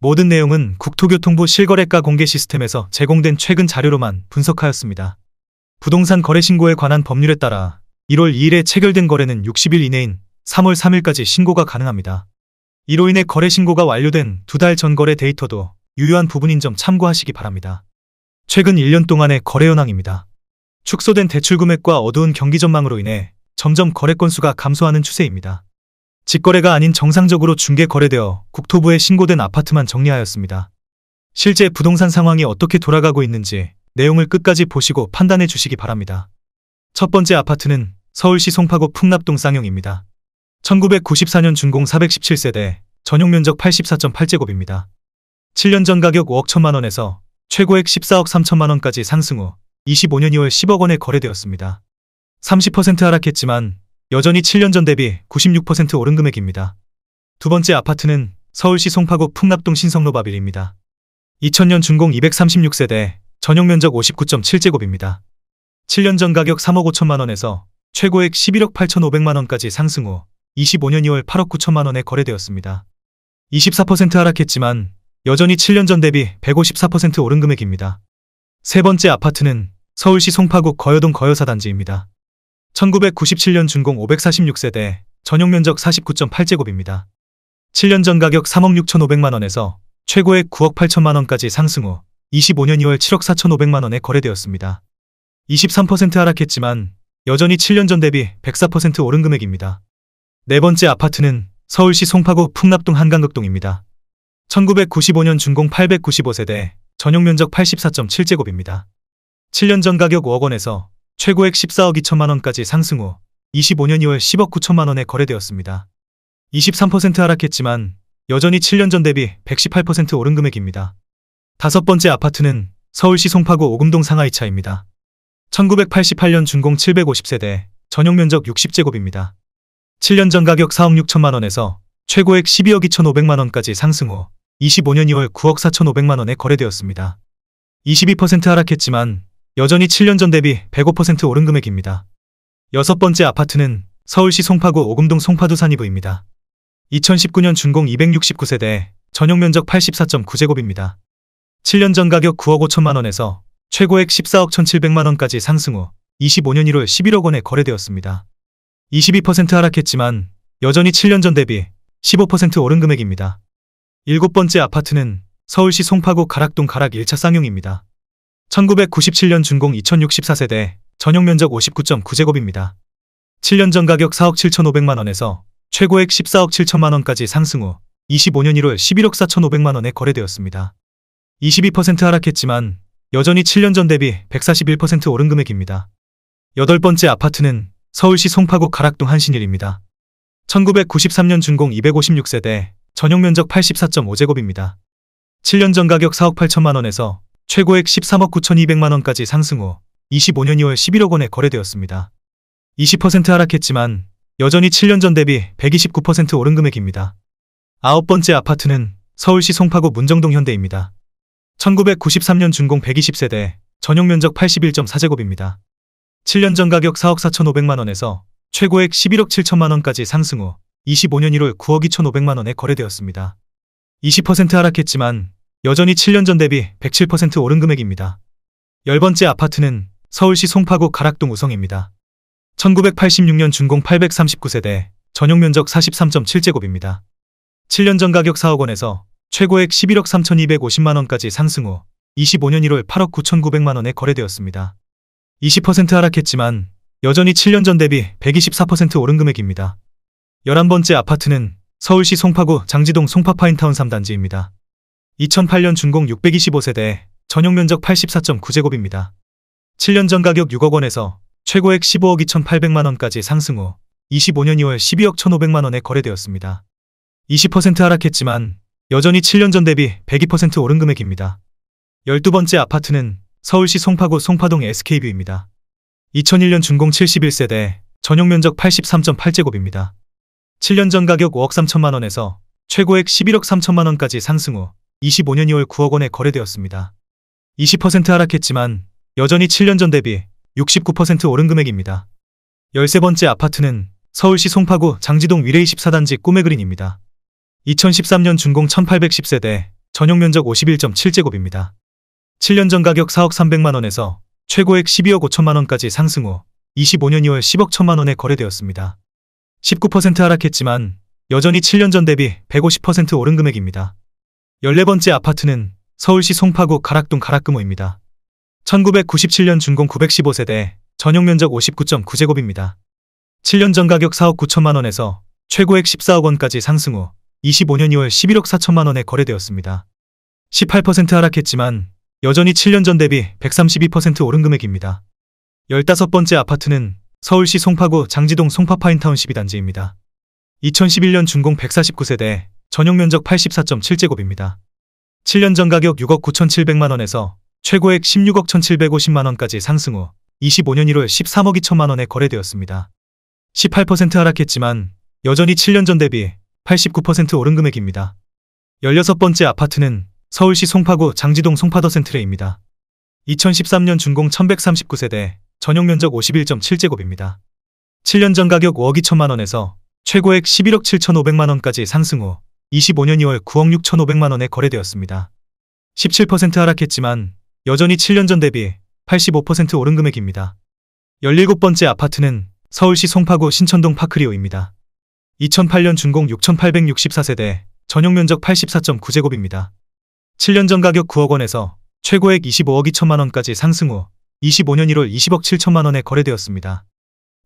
모든 내용은 국토교통부 실거래가 공개 시스템에서 제공된 최근 자료로만 분석하였습니다. 부동산 거래 신고에 관한 법률에 따라 1월 2일에 체결된 거래는 60일 이내인 3월 3일까지 신고가 가능합니다. 이로 인해 거래 신고가 완료된 2달 전 거래 데이터도 유효한 부분인 점 참고하시기 바랍니다. 최근 1년 동안의 거래 현황입니다. 축소된 대출 금액과 어두운 경기 전망으로 인해 점점 거래 건수가 감소하는 추세입니다. 직거래가 아닌 정상적으로 중개 거래되어 국토부에 신고된 아파트만 정리하였습니다. 실제 부동산 상황이 어떻게 돌아가고 있는지 내용을 끝까지 보시고 판단해 주시기 바랍니다. 첫 번째 아파트는 서울시 송파구 풍납동 쌍용입니다. 1994년 준공 417세대, 전용 면적 84.8제곱입니다. 7년 전 가격 5억 1천만 원에서 최고액 14억 3천만 원까지 상승 후 25년 2월 10억 원에 거래되었습니다. 30% 하락했지만 여전히 7년 전 대비 96% 오른 금액입니다. 두 번째 아파트는 서울시 송파구 풍납동 신성로바빌입니다. 2000년 준공 236세대, 전용 면적 59.7제곱입니다. 7년 전 가격 3억 5천만 원에서 최고액 11억 8천5백만 원까지 상승 후 25년 2월 8억 9천만 원에 거래되었습니다. 24% 하락했지만 여전히 7년 전 대비 154% 오른 금액입니다. 세 번째 아파트는 서울시 송파구 거여동 거여사단지입니다. 1997년 준공 546세대, 전용 면적 49.8제곱입니다. 7년 전 가격 3억 6천5백만 원에서 최고액 9억 8천만 원까지 상승 후 25년 2월 7억 4천5백만 원에 거래되었습니다. 23% 하락했지만 여전히 7년 전 대비 104% 오른 금액입니다. 네 번째 아파트는 서울시 송파구 풍납동 한강극동입니다. 1995년 준공 895세대, 전용 면적 84.7제곱입니다. 7년 전 가격 5억 원에서 최고액 14억 2천만 원까지 상승 후 25년 2월 10억 9천만 원에 거래되었습니다. 23% 하락했지만 여전히 7년 전 대비 118% 오른 금액입니다. 다섯 번째 아파트는 서울시 송파구 오금동 상하이차입니다. 1988년 준공 750세대, 전용 면적 60제곱입니다. 7년 전 가격 4억 6천만 원에서 최고액 12억 2천5백만 원까지 상승 후 25년 2월 9억 4천5백만 원에 거래되었습니다. 22% 하락했지만 여전히 7년 전 대비 105% 오른 금액입니다. 여섯 번째 아파트는 서울시 송파구 오금동 송파두 산이브입니다. 2019년 준공 269세대, 전용 면적 84.9제곱입니다. 7년 전 가격 9억 5천만 원에서 최고액 14억 1,700만 원까지 상승 후 25년 1월 11억 원에 거래되었습니다. 22% 하락했지만 여전히 7년 전 대비 15% 오른 금액입니다. 일곱 번째 아파트는 서울시 송파구 가락동 가락 1차 쌍용입니다. 1997년 준공 2064세대, 전용 면적 59.9제곱입니다. 7년 전 가격 4억 7천5백만 원에서 최고액 14억 7천만 원까지 상승 후 25년 1월 11억 4천5백만 원에 거래되었습니다. 22% 하락했지만 여전히 7년 전 대비 141% 오른 금액입니다. 여덟 번째 아파트는 서울시 송파구 가락동 한신일입니다. 1993년 준공 256세대, 전용 면적 84.5제곱입니다. 7년 전 가격 4억 8천만 원에서 최고액 13억 9천2백만 원까지 상승 후 25년 2월 11억 원에 거래되었습니다. 20% 하락했지만 여전히 7년 전 대비 129% 오른 금액입니다. 아홉 번째 아파트는 서울시 송파구 문정동 현대입니다. 1993년 준공 120세대, 전용 면적 81.4제곱입니다. 7년 전 가격 4억 4천5백만 원에서 최고액 11억 7천만 원까지 상승 후 25년 1월 9억 2천5백만 원에 거래되었습니다. 20% 하락했지만 여전히 7년 전 대비 107% 오른 금액입니다. 열 번째 아파트는 서울시 송파구 가락동 우성입니다. 1986년 준공 839세대, 전용 면적 43.7제곱입니다. 7년 전 가격 4억 원에서 최고액 11억 3,250만 원까지 상승 후 25년 1월 8억 9,900만 원에 거래되었습니다. 20% 하락했지만 여전히 7년 전 대비 124% 오른 금액입니다. 11번째 아파트는 서울시 송파구 장지동 송파파인타운 3단지입니다. 2008년 준공 625세대, 전용 면적 84.9제곱입니다. 7년 전 가격 6억 원에서 최고액 15억 2,800만 원까지 상승 후 25년 2월 12억 1,500만 원에 거래되었습니다. 20% 하락했지만 여전히 7년 전 대비 102% 오른 금액입니다. 12번째 아파트는 서울시 송파구 송파동 SK뷰입니다. 2001년 준공 71세대, 전용 면적 83.8제곱입니다. 7년 전 가격 5억 3천만 원에서 최고액 11억 3천만 원까지 상승 후 25년 2월 9억 원에 거래되었습니다. 20% 하락했지만 여전히 7년 전 대비 69% 오른 금액입니다. 13번째 아파트는 서울시 송파구 장지동 위레이 14단지 꿈의 그린입니다. 2013년 준공 1810세대, 전용 면적 51.7제곱입니다. 7년 전 가격 4억 300만원에서 최고액 12억 5천만원까지 상승 후 25년 2월 10억 1천만원에 거래되었습니다. 19% 하락했지만 여전히 7년 전 대비 150% 오른 금액입니다. 14번째 아파트는 서울시 송파구 가락동 가락금호입니다. 1997년 준공 915세대, 전용 면적 59.9제곱입니다. 7년 전 가격 4억 9천만원에서 최고액 14억 원까지 상승 후 25년 2월 11억 4천만원에 거래되었습니다. 18% 하락했지만 여전히 7년 전 대비 132% 오른 금액입니다. 15번째 아파트는 서울시 송파구 장지동 송파파인타운십 2단지입니다. 2011년 준공 149세대, 전용 면적 84.7제곱입니다. 7년 전 가격 6억 9,700만원에서 최고액 16억 1,750만원까지 상승 후 25년 1월 13억 2천만원에 거래되었습니다. 18% 하락했지만 여전히 7년 전 대비 89% 오른 금액입니다. 16번째 아파트는 서울시 송파구 장지동 송파더센트레입니다. 2013년 준공 1139세대, 전용 면적 51.7제곱입니다. 7년 전 가격 5억 2천만원에서 최고액 11억 7,500만원까지 상승 후 25년 2월 9억 6,500만원에 거래되었습니다. 17% 하락했지만 여전히 7년 전 대비 85% 오른 금액입니다. 17번째 아파트는 서울시 송파구 신천동 파크리오입니다. 2008년 준공 6,864세대, 전용 면적 84.9제곱입니다. 7년 전 가격 9억 원에서 최고액 25억 2천만원까지 상승 후 25년 1월 20억 7천만원에 거래되었습니다.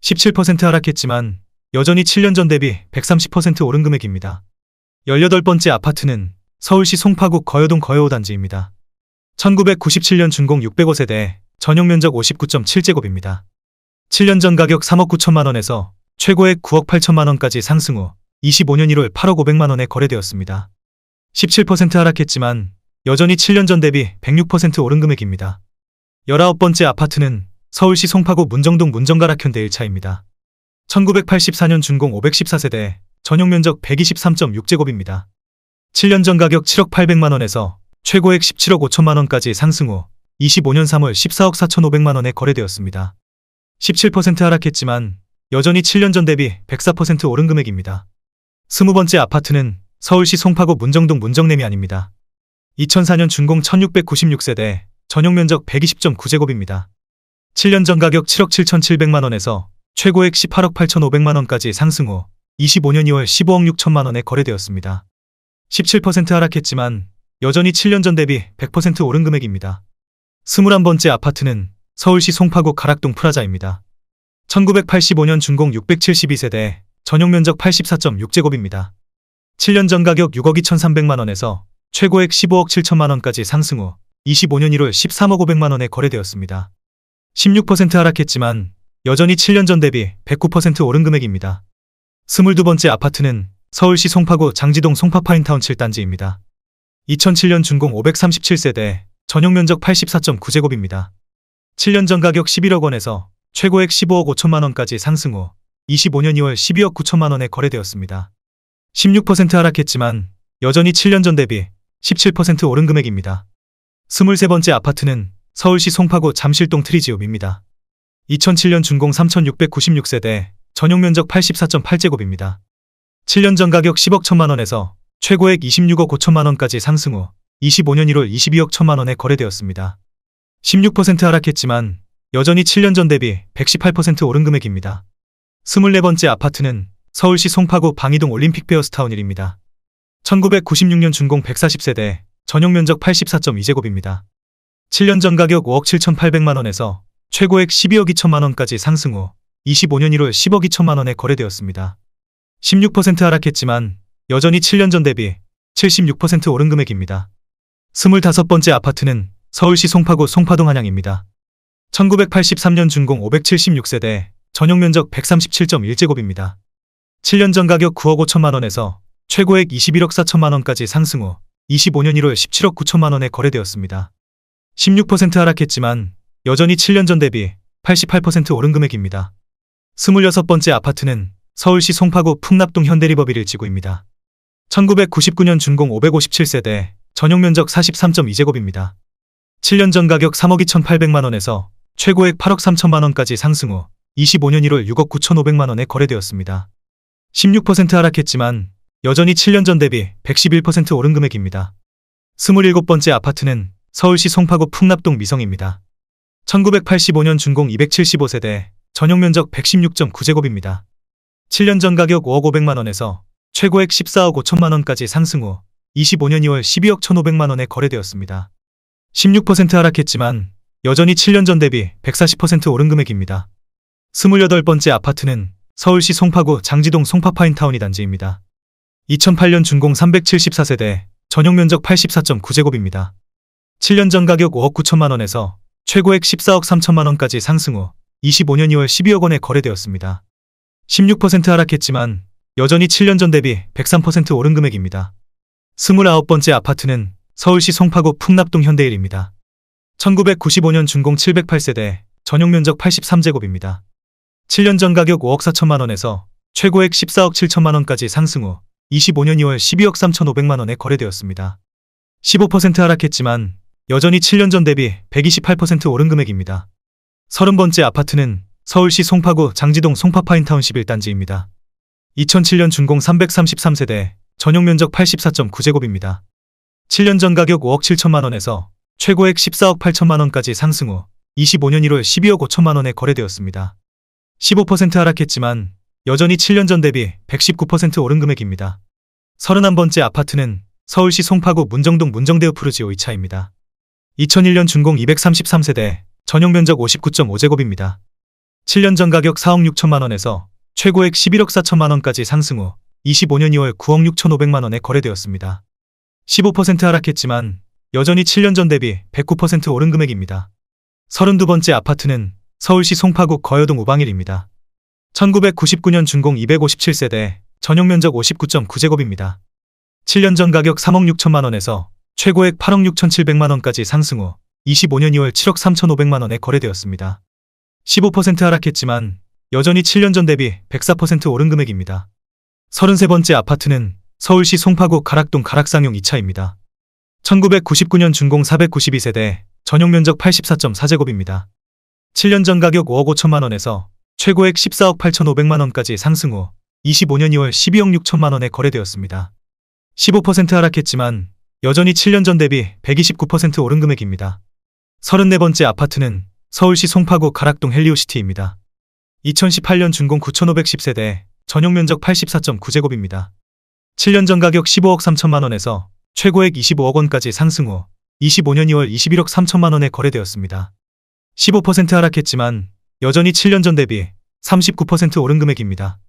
17% 하락했지만 여전히 7년 전 대비 130% 오른 금액입니다. 18번째 아파트는 서울시 송파구 거여동 거여호단지입니다. 1997년 준공 605세대, 전용 면적 59.7제곱입니다. 7년 전 가격 3억 9천만원에서 최고액 9억 8천만원까지 상승 후 25년 1월 8억 500만원에 거래되었습니다. 17% 하락했지만 여전히 7년 전 대비 106% 오른 금액입니다. 19번째 아파트는 서울시 송파구 문정동 문정가락 현대 1차입니다. 1984년 준공 514세대, 전용 면적 123.6제곱입니다. 7년 전 가격 7억 800만원에서 최고액 17억 5천만원까지 상승 후 25년 3월 14억 4,500만원에 거래되었습니다. 17% 하락했지만 여전히 7년 전 대비 104% 오른 금액입니다. 20번째 아파트는 서울시 송파구 문정동 문정내미안입니다. 2004년 준공 1696세대, 전용 면적 120.9제곱입니다. 7년 전 가격 7억 7,700만원에서 최고액 18억 8,500만원까지 상승 후 25년 2월 15억 6천만원에 거래되었습니다. 17% 하락했지만 여전히 7년 전 대비 100% 오른 금액입니다. 21번째 아파트는 서울시 송파구 가락동 프라자입니다. 1985년 준공 672세대, 전용 면적 84.6제곱입니다. 7년 전 가격 6억 2,300만원에서 최고액 15억 7천만원까지 상승 후 25년 1월 13억 500만원에 거래되었습니다. 16% 하락했지만 여전히 7년 전 대비 109% 오른 금액입니다. 22번째 아파트는 서울시 송파구 장지동 송파파인타운 7단지입니다. 2007년 준공 537세대, 전용 면적 84.9제곱입니다. 7년 전 가격 11억 원에서 최고액 15억 5천만원까지 상승 후 25년 2월 12억 9천만원에 거래되었습니다. 16% 하락했지만 여전히 7년 전 대비 17% 오른 금액입니다. 23번째 아파트는 서울시 송파구 잠실동 트리지움입니다. 2007년 준공 3696세대, 전용 면적 84.8제곱입니다. 7년 전 가격 10억 1천만원에서 최고액 26억 5천만원까지 상승 후 25년 1월 22억 1천만원에 거래되었습니다. 16% 하락했지만 여전히 7년 전 대비 118% 오른 금액입니다. 24번째 아파트는 서울시 송파구 방이동 올림픽베어스타운 1입니다. 1996년 준공 140세대, 전용 면적 84.2제곱입니다. 7년 전 가격 5억 7,800만원에서 최고액 12억 2천만원까지 상승 후 25년 1월 10억 2천만원에 거래되었습니다. 16% 하락했지만 여전히 7년 전 대비 76% 오른 금액입니다. 25번째 아파트는 서울시 송파구 송파동 한양입니다. 1983년 준공 576세대, 전용 면적 137.1제곱입니다. 7년 전 가격 9억 5천만원에서 최고액 21억 4천만원까지 상승 후 25년 1월 17억 9천만원에 거래되었습니다. 16% 하락했지만 여전히 7년 전 대비 88% 오른 금액입니다. 26번째 아파트는 서울시 송파구 풍납동 현대리버빌 1지구입니다. 1999년 준공 557세대, 전용 면적 43.2제곱입니다. 7년 전 가격 3억 2,800만원에서 최고액 8억 3천만원까지 상승 후 25년 1월 6억 9,500만원에 거래되었습니다. 16% 하락했지만 여전히 7년 전 대비 111% 오른 금액입니다. 27번째 아파트는 서울시 송파구 풍납동 미성입니다. 1985년 준공 275세대, 전용 면적 116.9제곱입니다. 7년 전 가격 5억 500만원에서 최고액 14억 5천만원까지 상승 후 25년 2월 12억 1,500만원에 거래되었습니다. 16% 하락했지만 여전히 7년 전 대비 140% 오른 금액입니다. 28번째 아파트는 서울시 송파구 장지동 송파파인타운이 단지입니다. 2008년 준공 374세대, 전용 면적 84.9제곱입니다. 7년 전 가격 5억 9천만원에서 최고액 14억 3천만원까지 상승 후 25년 2월 12억원에 거래되었습니다. 16% 하락했지만 여전히 7년 전 대비 103% 오른 금액입니다. 29번째 아파트는 서울시 송파구 풍납동 현대일입니다. 1995년 준공 708세대, 전용 면적 83제곱입니다. 7년 전 가격 5억 4천만원에서 최고액 14억 7천만원까지 상승 후 25년 2월 12억 3,500만원에 거래되었습니다. 15% 하락했지만 여전히 7년 전 대비 128% 오른 금액입니다. 30번째 아파트는 서울시 송파구 장지동 송파파인타운 11단지입니다. 2007년 준공 333세대, 전용 면적 84.9제곱입니다. 7년 전 가격 5억 7천만원에서 최고액 14억 8천만원까지 상승 후 25년 1월 12억 5천만원에 거래되었습니다. 15% 하락했지만 여전히 7년 전 대비 119% 오른 금액입니다. 31번째 아파트는 서울시 송파구 문정동 문정대우 푸르지오 2차입니다. 2001년 준공 233세대, 전용 면적 59.5제곱입니다. 7년 전 가격 4억 6천만원에서 최고액 11억 4천만원까지 상승 후 25년 2월 9억 6천5백만원에 거래되었습니다. 15% 하락했지만 여전히 7년 전 대비 109% 오른 금액입니다. 32번째 아파트는 서울시 송파구 거여동 우방일입니다. 1999년 준공 257세대, 전용 면적 59.9제곱입니다. 7년 전 가격 3억 6천만원에서 최고액 8억 6천7백만원까지 상승 후 25년 2월 7억 3천5백만원에 거래되었습니다. 15% 하락했지만 여전히 7년 전 대비 104% 오른 금액입니다. 33번째 아파트는 서울시 송파구 가락동 가락상용 2차입니다. 1999년 준공 492세대, 전용 면적 84.4제곱입니다. 7년 전 가격 5억 5천만원에서 최고액 14억 8천5백만원까지 상승 후 25년 2월 12억 6천만원에 거래되었습니다. 15% 하락했지만 여전히 7년 전 대비 129% 오른 금액입니다. 34번째 아파트는 서울시 송파구 가락동 헬리오시티입니다. 2018년 준공 9,510세대, 전용 면적 84.9제곱입니다. 7년 전 가격 15억 3천만원에서 최고액 25억원까지 상승 후 25년 2월 21억 3천만원에 거래되었습니다. 15% 하락했지만 여전히 7년 전 대비 39% 오른 금액입니다.